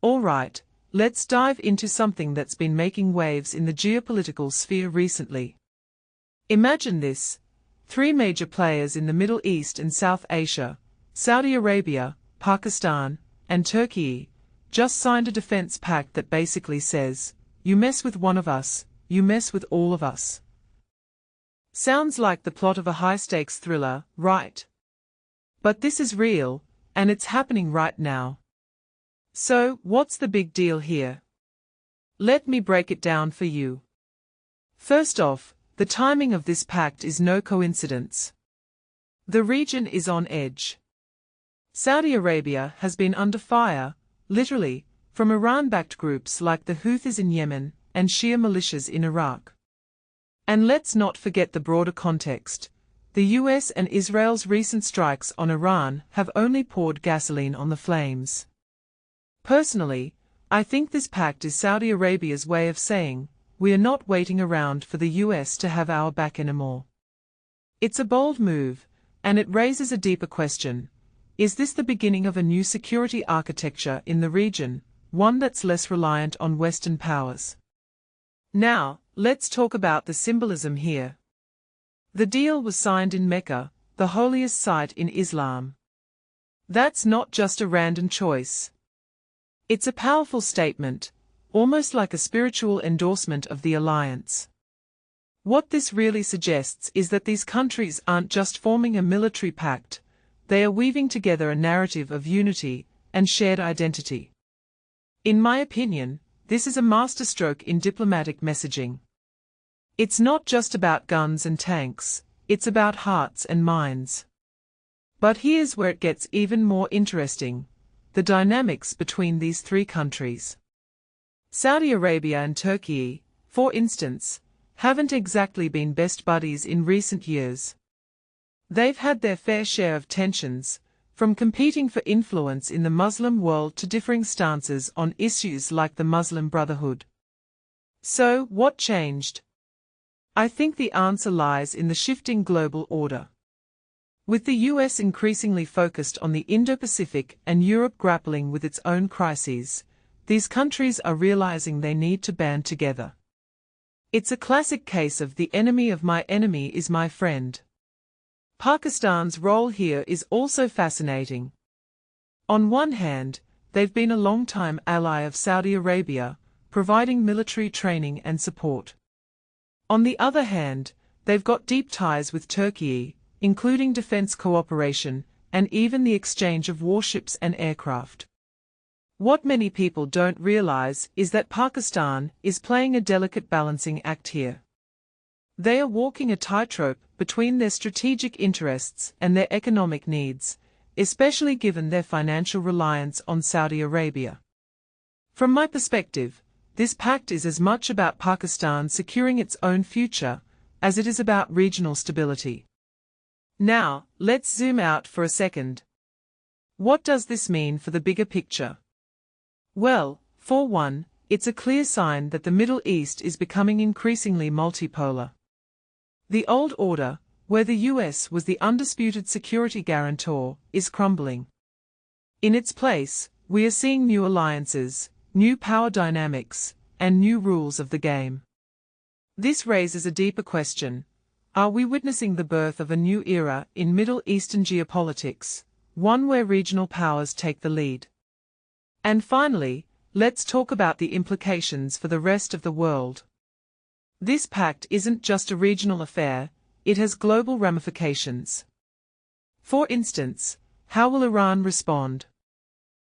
Alright, let's dive into something that's been making waves in the geopolitical sphere recently. Imagine this: three major players in the Middle East and South Asia, Saudi Arabia, Pakistan, and Turkiye, just signed a defense pact that basically says, you mess with one of us, you mess with all of us. Sounds like the plot of a high-stakes thriller, right? But this is real, and it's happening right now. So, what's the big deal here? Let me break it down for you. First off, the timing of this pact is no coincidence. The region is on edge. Saudi Arabia has been under fire, literally, from Iran-backed groups like the Houthis in Yemen and Shia militias in Iraq. And let's not forget the broader context. The US and Israel's recent strikes on Iran have only poured gasoline on the flames. Personally, I think this pact is Saudi Arabia's way of saying, we are not waiting around for the US to have our back anymore. It's a bold move, and it raises a deeper question. Is this the beginning of a new security architecture in the region, one that's less reliant on Western powers? Now, let's talk about the symbolism here. The deal was signed in Mecca, the holiest site in Islam. That's not just a random choice. It's a powerful statement, almost like a spiritual endorsement of the alliance. What this really suggests is that these countries aren't just forming a military pact, they are weaving together a narrative of unity and shared identity. In my opinion, this is a masterstroke in diplomatic messaging. It's not just about guns and tanks, it's about hearts and minds. But here's where it gets even more interesting: the dynamics between these three countries. Saudi Arabia and Turkey, for instance, haven't exactly been best buddies in recent years. They've had their fair share of tensions, from competing for influence in the Muslim world to differing stances on issues like the Muslim Brotherhood. So, what changed? I think the answer lies in the shifting global order. With the US increasingly focused on the Indo-Pacific and Europe grappling with its own crises, these countries are realizing they need to band together. It's a classic case of the enemy of my enemy is my friend. Pakistan's role here is also fascinating. On one hand, they've been a long-time ally of Saudi Arabia, providing military training and support. On the other hand, they've got deep ties with Turkey, including defense cooperation, and even the exchange of warships and aircraft. What many people don't realize is that Pakistan is playing a delicate balancing act here. They are walking a tightrope between their strategic interests and their economic needs, especially given their financial reliance on Saudi Arabia. From my perspective, this pact is as much about Pakistan securing its own future as it is about regional stability. Now, let's zoom out for a second. What does this mean for the bigger picture? Well, for one, it's a clear sign that the Middle East is becoming increasingly multipolar. The old order, where the US was the undisputed security guarantor, is crumbling. In its place, we are seeing new alliances, new power dynamics, and new rules of the game. This raises a deeper question. Are we witnessing the birth of a new era in Middle Eastern geopolitics, one where regional powers take the lead? And finally, let's talk about the implications for the rest of the world. This pact isn't just a regional affair, it has global ramifications. For instance, how will Iran respond?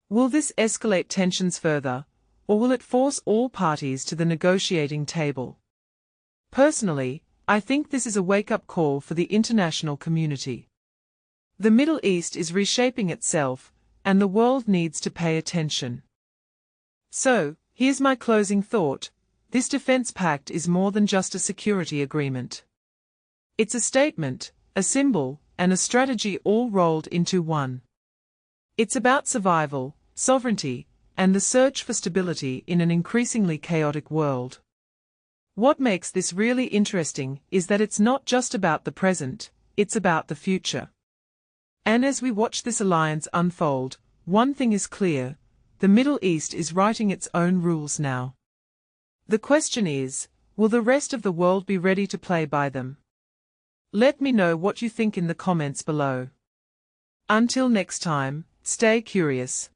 Will this escalate tensions further, or will it force all parties to the negotiating table? Personally, I think this is a wake-up call for the international community. The Middle East is reshaping itself, and the world needs to pay attention. So, here's my closing thought: this defense pact is more than just a security agreement. It's a statement, a symbol, and a strategy all rolled into one. It's about survival, sovereignty, and the search for stability in an increasingly chaotic world. What makes this really interesting is that it's not just about the present, it's about the future. And as we watch this alliance unfold, one thing is clear: The Middle East is writing its own rules now. The question is, will the rest of the world be ready to play by them? Let me know what you think in the comments below. Until next time, stay curious.